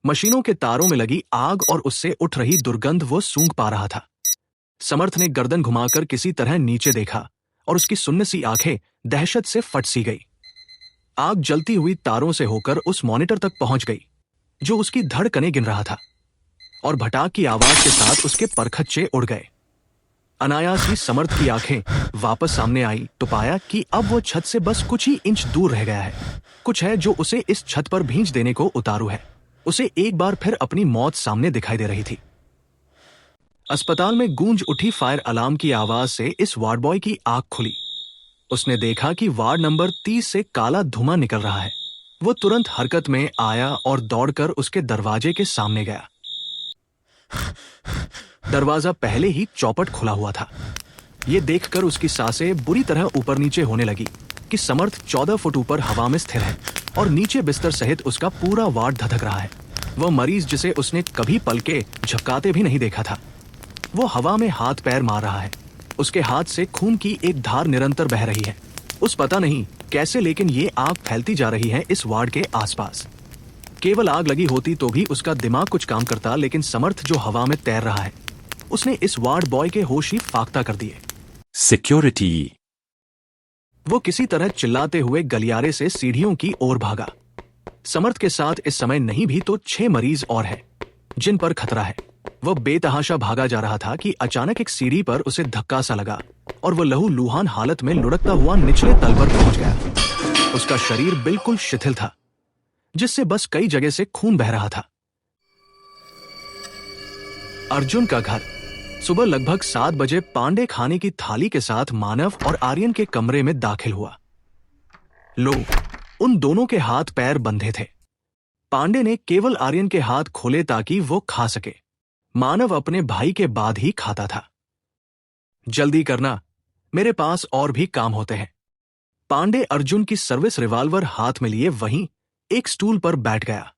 मशीनों के तारों में लगी आग और उससे उठ रही दुर्गंध वो सूंघ पा रहा था। समर्थ ने गर्दन घुमाकर किसी तरह नीचे देखा और उसकी सुन्न सी आंखें दहशत से फट सी गई। आग जलती हुई तारों से होकर उस मॉनिटर तक पहुंच गई जो उसकी धड़कनें गिन रहा था, और भटाक की आवाज के साथ उसके परखच्चे उड़ गए। अनायास ही समर्थ की आंखें वापस सामने आई तो पाया कि अब वो छत से बस कुछ ही इंच दूर रह गया है। कुछ है जो उसे इस छत पर भींच देने को उतारू है। उसे एक बार फिर अपनी मौत सामने दिखाई दे रही थी। अस्पताल में गूंज उठी फायर अलार्म की आवाज से इस वार्ड बॉय की आंख खुली। उसने देखा कि वार्ड नंबर 30 से काला धुआं निकल रहा है। वो तुरंत हरकत में आया और दौड़कर उसके दरवाजे के सामने गया। दरवाजा पहले ही चौपट खुला हुआ था। ये देखकर उसकी सांसें बुरी तरह ऊपर नीचे होने लगी कि समर्थ 14 फुट ऊपर हवा में स्थिर है और नीचे बिस्तर सहित उसका पूरा वार्ड धधक रहा है। वह मरीज जिसे उसने कभी पलके झपकाते भी नहीं देखा था, वो हवा में हाथ पैर मार रहा है। उसके हाथ से खून की एक धार निरंतर बह रही है। उस पता नहीं कैसे, लेकिन ये आग फैलती जा रही है इस वार्ड के आसपास। केवल आग लगी होती तो भी उसका दिमाग कुछ काम करता, लेकिन समर्थ जो हवा में तैर रहा है, उसने इस वार्ड बॉय के होश ही फाख्ता कर दिए। सिक्योरिटी। वो किसी तरह चिल्लाते हुए गलियारे से सीढ़ियों की ओर भागा। समर्थ के साथ इस समय नहीं भी तो 6 मरीज और हैं जिन पर खतरा है। वह बेतहाशा भागा जा रहा था कि अचानक एक सीढ़ी पर उसे धक्का सा लगा और वह लहूलुहान हालत में लुढ़कता हुआ निचले तल पर पहुंच गया। उसका शरीर बिल्कुल शिथिल था, जिससे बस कई जगह से खून बह रहा था। अर्जुन का घर। सुबह लगभग 7 बजे पांडे खाने की थाली के साथ मानव और आर्यन के कमरे में दाखिल हुआ। लो, उन दोनों के हाथ पैर बंधे थे। पांडे ने केवल आर्यन के हाथ खोले ताकि वो खा सके। मानव अपने भाई के बाद ही खाता था। जल्दी करना, मेरे पास और भी काम होते हैं। पांडे अर्जुन की सर्विस रिवॉल्वर हाथ में लिए वहीं एक स्टूल पर बैठ गया।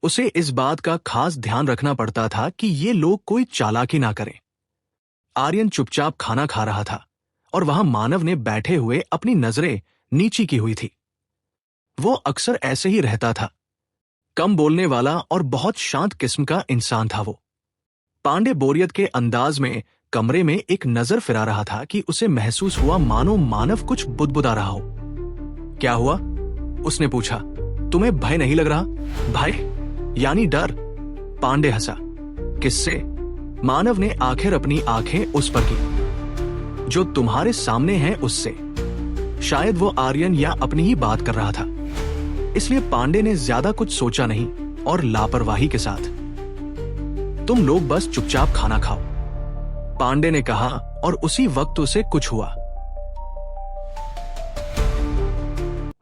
उसे इस बात का खास ध्यान रखना पड़ता था कि ये लोग कोई चालाकी ना करें। आर्यन चुपचाप खाना खा रहा था और वहां मानव ने बैठे हुए अपनी नजरें नीची की हुई थी। वो अक्सर ऐसे ही रहता था, कम बोलने वाला और बहुत शांत किस्म का इंसान था वो। पांडे बोरियत के अंदाज में कमरे में एक नजर फिरा रहा था कि उसे महसूस हुआ मानो मानव कुछ बुदबुदा रहा हो। क्या हुआ? उसने पूछा। तुम्हें भय नहीं लग रहा? भय यानी डर? पांडे हंसा। किससे? मानव ने आखिर अपनी आंखें उस पर की। जो तुम्हारे सामने है उससे। शायद वो आर्यन या अपनी ही बात कर रहा था, इसलिए पांडे ने ज्यादा कुछ सोचा नहीं और लापरवाही के साथ, तुम लोग बस चुपचाप खाना खाओ, पांडे ने कहा और उसी वक्त उसे कुछ हुआ।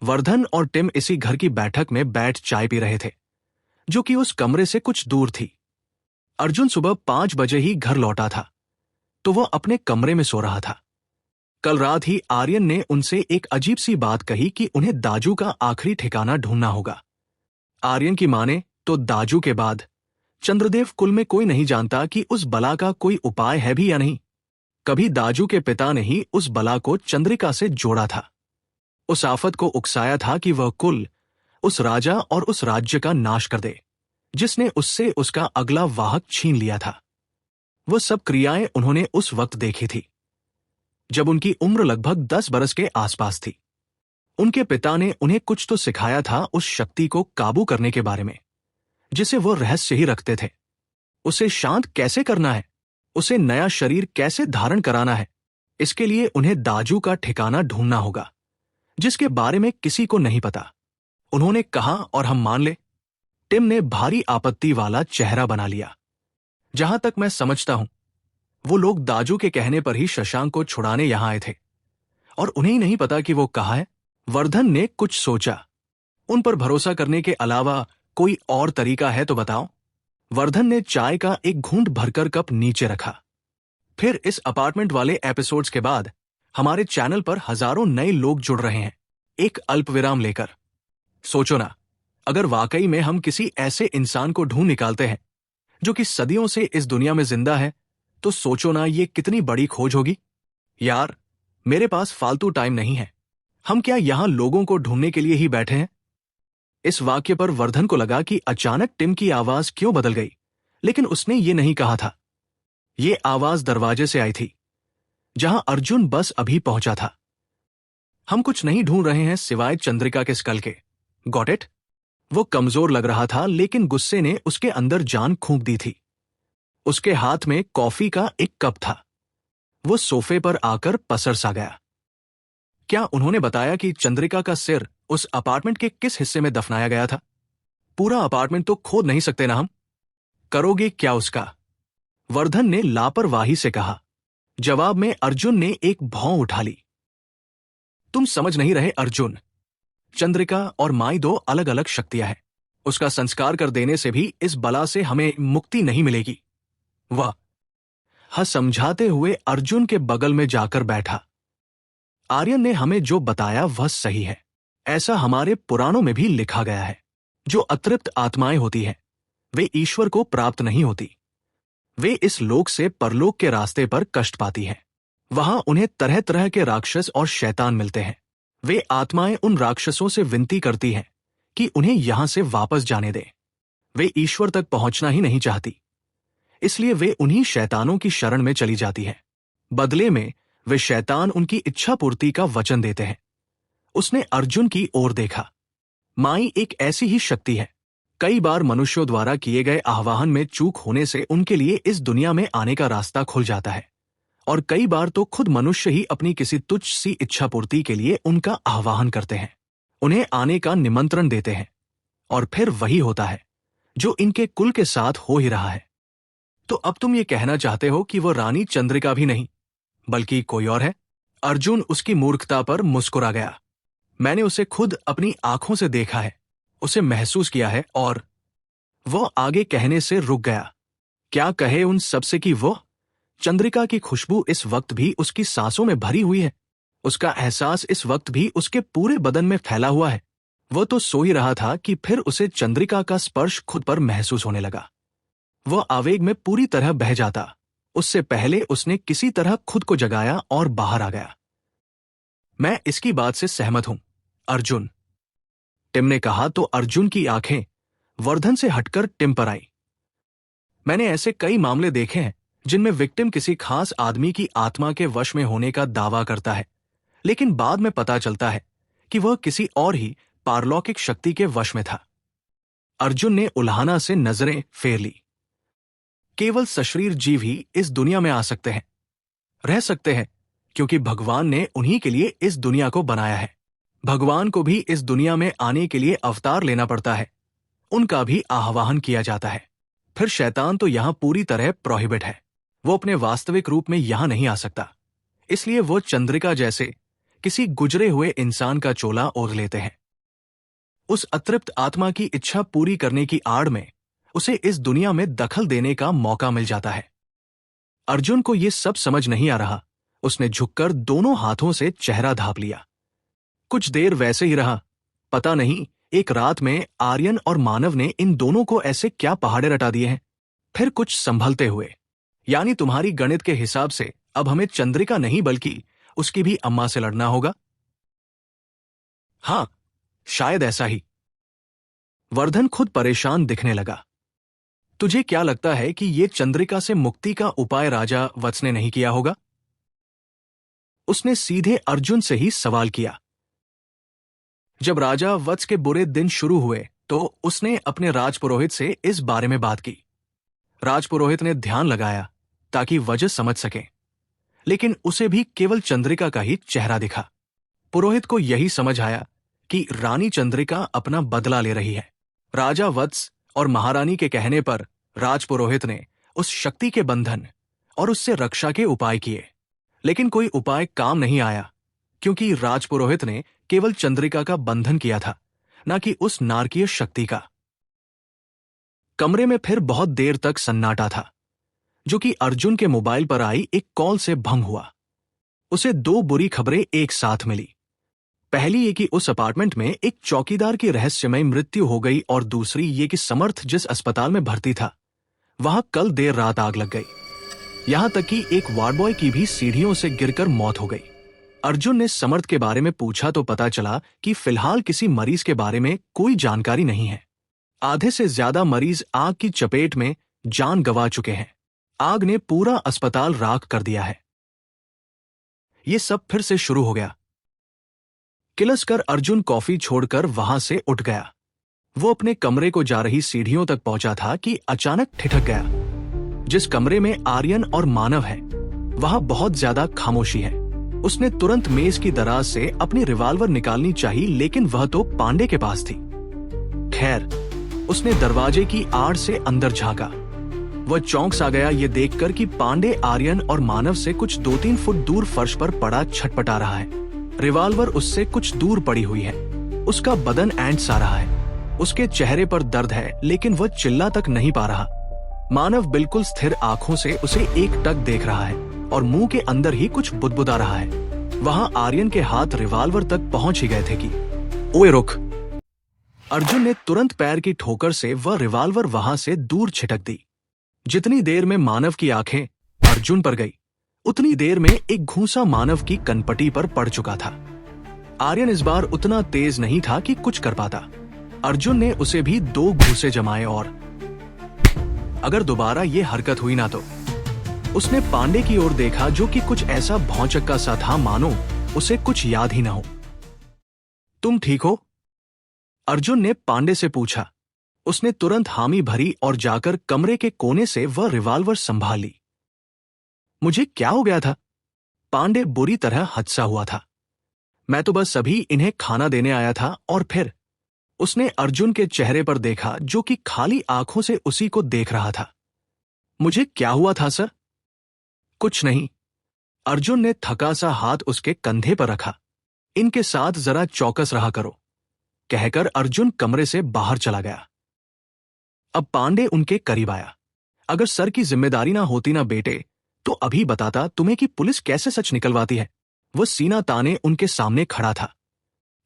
वर्धन और टिम इसी घर की बैठक में बैठ चाय पी रहे थे, जो कि उस कमरे से कुछ दूर थी। अर्जुन सुबह 5 बजे ही घर लौटा था, तो वह अपने कमरे में सो रहा था। कल रात ही आर्यन ने उनसे एक अजीब सी बात कही कि उन्हें दाजू का आखिरी ठिकाना ढूंढना होगा। आर्यन की माने तो दाजू के बाद चंद्रदेव कुल में कोई नहीं जानता कि उस बला का कोई उपाय है भी या नहीं। कभी दाजू के पिता ने ही उस बला को चंद्रिका से जोड़ा था, उस आफत को उकसाया था कि वह कुल, उस राजा और उस राज्य का नाश कर दे जिसने उससे उसका अगला वाहक छीन लिया था। वह सब क्रियाएं उन्होंने उस वक्त देखी थी जब उनकी उम्र लगभग 10 बरस के आसपास थी। उनके पिता ने उन्हें कुछ तो सिखाया था उस शक्ति को काबू करने के बारे में, जिसे वो रहस्य ही रखते थे। उसे शांत कैसे करना है, उसे नया शरीर कैसे धारण कराना है, इसके लिए उन्हें दाजू का ठिकाना ढूंढना होगा, जिसके बारे में किसी को नहीं पता। उन्होंने कहा और हम मान ले। टिम ने भारी आपत्ति वाला चेहरा बना लिया। जहां तक मैं समझता हूं, वो लोग दाजू के कहने पर ही शशांक को छुड़ाने यहां आए थे और उन्हें ही नहीं पता कि वो कहाँ है। वर्धन ने कुछ सोचा। उन पर भरोसा करने के अलावा कोई और तरीका है तो बताओ। वर्धन ने चाय का एक घूंट भरकर कप नीचे रखा। फिर इस अपार्टमेंट वाले एपिसोड्स के बाद हमारे चैनल पर हजारों नए लोग जुड़ रहे हैं, एक अल्पविराम लेकर। सोचो ना, अगर वाकई में हम किसी ऐसे इंसान को ढूंढ निकालते हैं जो कि सदियों से इस दुनिया में जिंदा है, तो सोचो ना ये कितनी बड़ी खोज होगी। यार, मेरे पास फालतू टाइम नहीं है। हम क्या यहां लोगों को ढूंढने के लिए ही बैठे हैं? इस वाक्य पर वर्धन को लगा कि अचानक टिम की आवाज क्यों बदल गई, लेकिन उसने ये नहीं कहा था। ये आवाज दरवाजे से आई थी, जहां अर्जुन बस अभी पहुंचा था। हम कुछ नहीं ढूंढ रहे हैं सिवाय चंद्रिका के स्कल के। Got it? वो कमजोर लग रहा था, लेकिन गुस्से ने उसके अंदर जान फूंक दी थी। उसके हाथ में कॉफी का एक कप था। वो सोफे पर आकर पसर सा गया। क्या उन्होंने बताया कि चंद्रिका का सिर उस अपार्टमेंट के किस हिस्से में दफनाया गया था? पूरा अपार्टमेंट तो खोद नहीं सकते ना हम? करोगे क्या उसका? वर्धन ने लापरवाही से कहा। जवाब में अर्जुन ने एक भौं उठा ली। तुम समझ नहीं रहे अर्जुन। चंद्रिका और माई दो अलग अलग शक्तियां हैं। उसका संस्कार कर देने से भी इस बला से हमें मुक्ति नहीं मिलेगी। वह समझाते हुए अर्जुन के बगल में जाकर बैठा। आर्यन ने हमें जो बताया वह सही है। ऐसा हमारे पुराणों में भी लिखा गया है। जो अतृप्त आत्माएं होती हैं, वे ईश्वर को प्राप्त नहीं होती। वे इस लोक से परलोक के रास्ते पर कष्ट पाती हैं। वहां उन्हें तरह तरह के राक्षस और शैतान मिलते हैं। वे आत्माएं उन राक्षसों से विनती करती हैं कि उन्हें यहां से वापस जाने दें। वे ईश्वर तक पहुंचना ही नहीं चाहती, इसलिए वे उन्हीं शैतानों की शरण में चली जाती हैं। बदले में वे शैतान उनकी इच्छा पूर्ति का वचन देते हैं। उसने अर्जुन की ओर देखा। माई एक ऐसी ही शक्ति है। कई बार मनुष्यों द्वारा किए गए आह्वान में चूक होने से उनके लिए इस दुनिया में आने का रास्ता खुल जाता है, और कई बार तो खुद मनुष्य ही अपनी किसी तुच्छ सी इच्छा पूर्ति के लिए उनका आह्वान करते हैं, उन्हें आने का निमंत्रण देते हैं, और फिर वही होता है जो इनके कुल के साथ हो ही रहा है। तो अब तुम ये कहना चाहते हो कि वो रानी चंद्रिका भी नहीं, बल्कि कोई और है? अर्जुन उसकी मूर्खता पर मुस्कुरा गया। मैंने उसे खुद अपनी आंखों से देखा है, उसे महसूस किया है। और वो आगे कहने से रुक गया। क्या कहे उन सबसे कि वो चंद्रिका की खुशबू इस वक्त भी उसकी सांसों में भरी हुई है। उसका एहसास इस वक्त भी उसके पूरे बदन में फैला हुआ है। वो तो सो ही रहा था कि फिर उसे चंद्रिका का स्पर्श खुद पर महसूस होने लगा। वह आवेग में पूरी तरह बह जाता। उससे पहले उसने किसी तरह खुद को जगाया और बाहर आ गया। मैं इसकी बात से सहमत हूं, अर्जुन, टिम ने कहा तो अर्जुन की आंखें वर्धन से हटकर टिम पर आई। मैंने ऐसे कई मामले देखे हैं जिनमें विक्टिम किसी खास आदमी की आत्मा के वश में होने का दावा करता है, लेकिन बाद में पता चलता है कि वह किसी और ही पारलौकिक शक्ति के वश में था। अर्जुन ने उल्हाना से नजरें फेर ली। केवल सशरीर जीव ही इस दुनिया में आ सकते हैं, रह सकते हैं, क्योंकि भगवान ने उन्हीं के लिए इस दुनिया को बनाया है। भगवान को भी इस दुनिया में आने के लिए अवतार लेना पड़ता है, उनका भी आह्वान किया जाता है। फिर शैतान तो यहां पूरी तरह प्रोहिबिट है। वो अपने वास्तविक रूप में यहां नहीं आ सकता, इसलिए वो चंद्रिका जैसे किसी गुजरे हुए इंसान का चोला ओढ़ लेते हैं। उस अतृप्त आत्मा की इच्छा पूरी करने की आड़ में उसे इस दुनिया में दखल देने का मौका मिल जाता है। अर्जुन को यह सब समझ नहीं आ रहा। उसने झुककर दोनों हाथों से चेहरा ढांप लिया। कुछ देर वैसे ही रहा। पता नहीं एक रात में आर्यन और मानव ने इन दोनों को ऐसे क्या पहाड़े रटा दिए हैं। फिर कुछ संभलते हुए, यानी तुम्हारी गणित के हिसाब से अब हमें चंद्रिका नहीं बल्कि उसकी भी अम्मा से लड़ना होगा? हां, शायद ऐसा ही। वर्धन खुद परेशान दिखने लगा। तुझे क्या लगता है कि ये चंद्रिका से मुक्ति का उपाय राजा वत्स ने नहीं किया होगा? उसने सीधे अर्जुन से ही सवाल किया। जब राजा वत्स के बुरे दिन शुरू हुए तो उसने अपने राजपुरोहित से इस बारे में बात की। राजपुरोहित ने ध्यान लगाया ताकि वजह समझ सके, लेकिन उसे भी केवल चंद्रिका का ही चेहरा दिखा। पुरोहित को यही समझ आया कि रानी चंद्रिका अपना बदला ले रही है। राजा वत्स और महारानी के कहने पर राजपुरोहित ने उस शक्ति के बंधन और उससे रक्षा के उपाय किए, लेकिन कोई उपाय काम नहीं आया, क्योंकि राजपुरोहित ने केवल चंद्रिका का बंधन किया था, न कि उस नारकीय शक्ति का। कमरे में फिर बहुत देर तक सन्नाटा था, जो कि अर्जुन के मोबाइल पर आई एक कॉल से भंग हुआ। उसे दो बुरी खबरें एक साथ मिली। पहली ये कि उस अपार्टमेंट में एक चौकीदार की रहस्यमय मृत्यु हो गई, और दूसरी ये कि समर्थ जिस अस्पताल में भर्ती था वहां कल देर रात आग लग गई। यहां तक कि एक वार्ड बॉय की भी सीढ़ियों से गिरकर मौत हो गई। अर्जुन ने समर्थ के बारे में पूछा तो पता चला कि फिलहाल किसी मरीज के बारे में कोई जानकारी नहीं है। आधे से ज्यादा मरीज आग की चपेट में जान गंवा चुके हैं। आग ने पूरा अस्पताल राख कर दिया है। ये सब फिर से शुरू हो गया। किलसकर अर्जुन कॉफी छोड़कर वहां से उठ गया। वो अपने कमरे को जा रही सीढ़ियों तक पहुंचा था कि अचानक ठिठक गया। जिस कमरे में आर्यन और मानव है वहां बहुत ज्यादा खामोशी है। उसने तुरंत मेज की दराज से अपनी रिवॉल्वर निकालनी चाहिए, लेकिन वह तो पांडे के पास थी। खैर, उसने दरवाजे की आड़ से अंदर झांका। वह चौंक सा गया ये देखकर कि पांडे आर्यन और मानव से कुछ 2-3 फुट दूर फर्श पर पड़ा छटपटा रहा है। रिवॉल्वर उससे कुछ दूर पड़ी हुई है। उसका बदन ऐंठ सा रहा है। उसके चेहरे पर दर्द है, लेकिन वह चिल्ला तक नहीं पा रहा। मानव बिल्कुल स्थिर आंखों से उसे एकटक देख रहा है और मुंह के अंदर ही कुछ बुदबुदा रहा है। वहां आर्यन के हाथ रिवॉल्वर तक पहुंच ही गए थे कि ओए रुक। अर्जुन ने तुरंत पैर की ठोकर से वह रिवॉल्वर वहां से दूर छिटक दी। जितनी देर में मानव की आंखें अर्जुन पर गई, उतनी देर में एक घूंसा मानव की कनपटी पर पड़ चुका था। आर्यन इस बार उतना तेज नहीं था कि कुछ कर पाता। अर्जुन ने उसे भी 2 घूंसे जमाए और अगर दोबारा ये हरकत हुई ना तो। उसने पांडे की ओर देखा जो कि कुछ ऐसा भौचक्का सा था मानो उसे कुछ याद ही ना हो। तुम ठीक हो? अर्जुन ने पांडे से पूछा। उसने तुरंत हामी भरी और जाकर कमरे के कोने से वह रिवॉल्वर संभाल ली। मुझे क्या हो गया था? पांडे बुरी तरह हदसा हुआ था। मैं तो बस अभी इन्हें खाना देने आया था। और फिर उसने अर्जुन के चेहरे पर देखा जो कि खाली आंखों से उसी को देख रहा था। मुझे क्या हुआ था सर? कुछ नहीं। अर्जुन ने थका सा हाथ उसके कंधे पर रखा। इनके साथ जरा चौकस रहा करो, कहकर अर्जुन कमरे से बाहर चला गया। अब पांडे उनके करीब आया। अगर सर की जिम्मेदारी ना होती ना बेटे, तो अभी बताता तुम्हें कि पुलिस कैसे सच निकलवाती है। वह सीना ताने उनके सामने खड़ा था।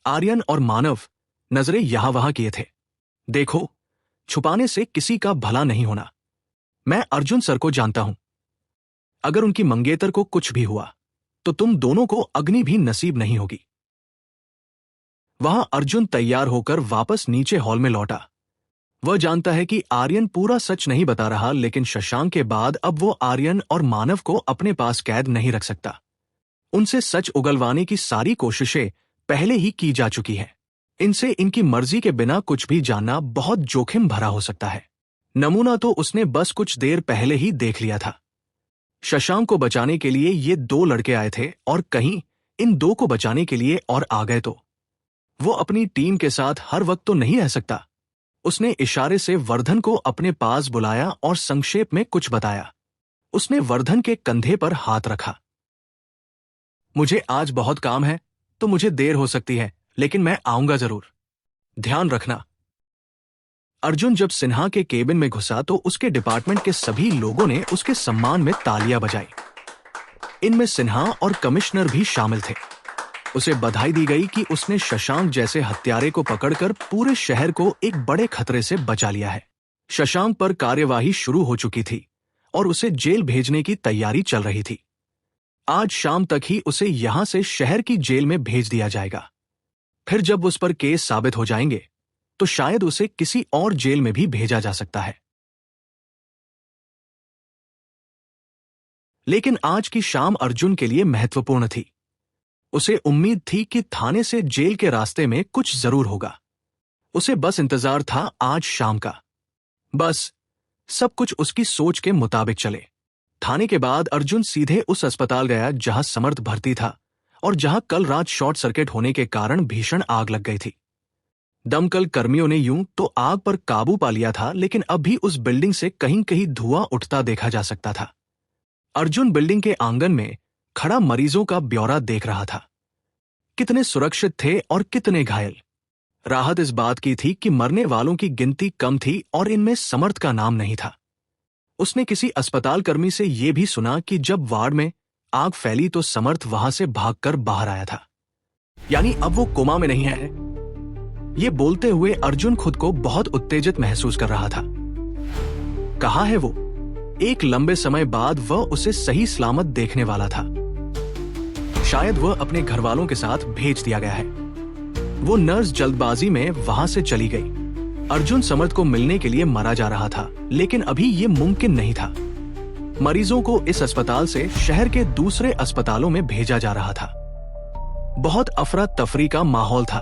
आर्यन और मानव नजरें यहां वहां किए थे। देखो, छुपाने से किसी का भला नहीं होना। मैं अर्जुन सर को जानता हूं। अगर उनकी मंगेतर को कुछ भी हुआ तो तुम दोनों को अग्नि भी नसीब नहीं होगी। वहां अर्जुन तैयार होकर वापस नीचे हॉल में लौटा। वह जानता है कि आर्यन पूरा सच नहीं बता रहा, लेकिन शशांक के बाद अब वो आर्यन और मानव को अपने पास कैद नहीं रख सकता। उनसे सच उगलवाने की सारी कोशिशें पहले ही की जा चुकी हैं। इनसे इनकी मर्जी के बिना कुछ भी जानना बहुत जोखिम भरा हो सकता है। नमूना तो उसने बस कुछ देर पहले ही देख लिया था। शशांक को बचाने के लिए ये 2 लड़के आए थे और कहीं इन 2 को बचाने के लिए और आ गए तो वो अपनी टीम के साथ हर वक्त तो नहीं रह सकता। उसने इशारे से वर्धन को अपने पास बुलाया और संक्षेप में कुछ बताया। उसने वर्धन के कंधे पर हाथ रखा। मुझे आज बहुत काम है तो मुझे देर हो सकती है, लेकिन मैं आऊंगा जरूर। ध्यान रखना। अर्जुन जब सिन्हा के केबिन में घुसा तो उसके डिपार्टमेंट के सभी लोगों ने उसके सम्मान में तालियां बजाई। इनमें सिन्हा और कमिश्नर भी शामिल थे। उसे बधाई दी गई कि उसने शशांक जैसे हत्यारे को पकड़कर पूरे शहर को एक बड़े खतरे से बचा लिया है। शशांक पर कार्यवाही शुरू हो चुकी थी और उसे जेल भेजने की तैयारी चल रही थी। आज शाम तक ही उसे यहां से शहर की जेल में भेज दिया जाएगा। फिर जब उस पर केस साबित हो जाएंगे तो शायद उसे किसी और जेल में भी भेजा जा सकता है। लेकिन आज की शाम अर्जुन के लिए महत्वपूर्ण थी। उसे उम्मीद थी कि थाने से जेल के रास्ते में कुछ जरूर होगा। उसे बस इंतजार था आज शाम का। बस सब कुछ उसकी सोच के मुताबिक चले। थाने के बाद अर्जुन सीधे उस अस्पताल गया जहां समर्थ भर्ती था और जहां कल रात शॉर्ट सर्किट होने के कारण भीषण आग लग गई थी। दमकल कर्मियों ने यूं तो आग पर काबू पा लिया था, लेकिन अब भी उस बिल्डिंग से कहीं कहीं धुआं उठता देखा जा सकता था। अर्जुन बिल्डिंग के आंगन में खड़ा मरीजों का ब्यौरा देख रहा था। कितने सुरक्षित थे और कितने घायल। राहत इस बात की थी कि मरने वालों की गिनती कम थी और इनमें समर्थ का नाम नहीं था। उसने किसी अस्पताल कर्मी से यह भी सुना कि जब वार्ड में आग फैली तो समर्थ वहां से भागकर बाहर आया था। यानी अब वो कोमा में नहीं है। ये बोलते हुए अर्जुन खुद को बहुत उत्तेजित महसूस कर रहा था। कहाँ है वो? एक लंबे समय बाद वह उसे सही सलामत देखने वाला था। शायद वह अपने घर वालों के साथ भेज दिया गया है। वो नर्स जल्दबाजी में वहां से चली गई। अर्जुन समर्थ को मिलने के लिए मरा जा रहा था, लेकिन अभी ये मुमकिन नहीं था। मरीजों को इस अस्पताल से शहर के दूसरे अस्पतालों में भेजा जा रहा था। बहुत अफरा तफरी का माहौल था।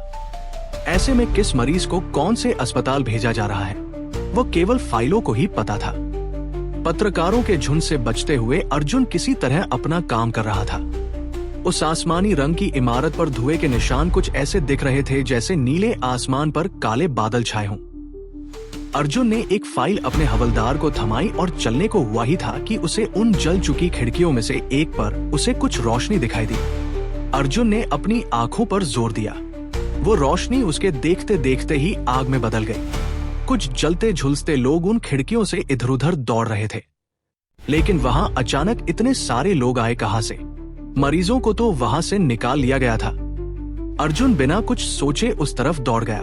ऐसे में किस मरीज को कौन से अस्पताल भेजा जा रहा है, वो केवल फाइलों को ही पता था। पत्रकारों के झुंड से बचते हुए अर्जुन किसी तरह अपना काम कर रहा था। उस आसमानी रंग की इमारत पर धुएं के निशान कुछ ऐसे दिख रहे थे जैसे नीले आसमान पर काले बादल छाए हों। अर्जुन ने एक फाइल अपने हवलदार को थमाई और चलने को हुआ ही था कि उसे उन जल चुकी खिड़कियों में से एक पर उसे कुछ रोशनी दिखाई दी। अर्जुन ने अपनी आंखों पर जोर दिया। वो रोशनी उसके देखते देखते ही आग में बदल गई। कुछ जलते झुलसते लोग उन खिड़कियों से इधर उधर दौड़ रहे थे, लेकिन वहां अचानक इतने सारे लोग आए कहां से? मरीजों को तो वहां से निकाल लिया गया था। अर्जुन बिना कुछ सोचे उस तरफ दौड़ गया।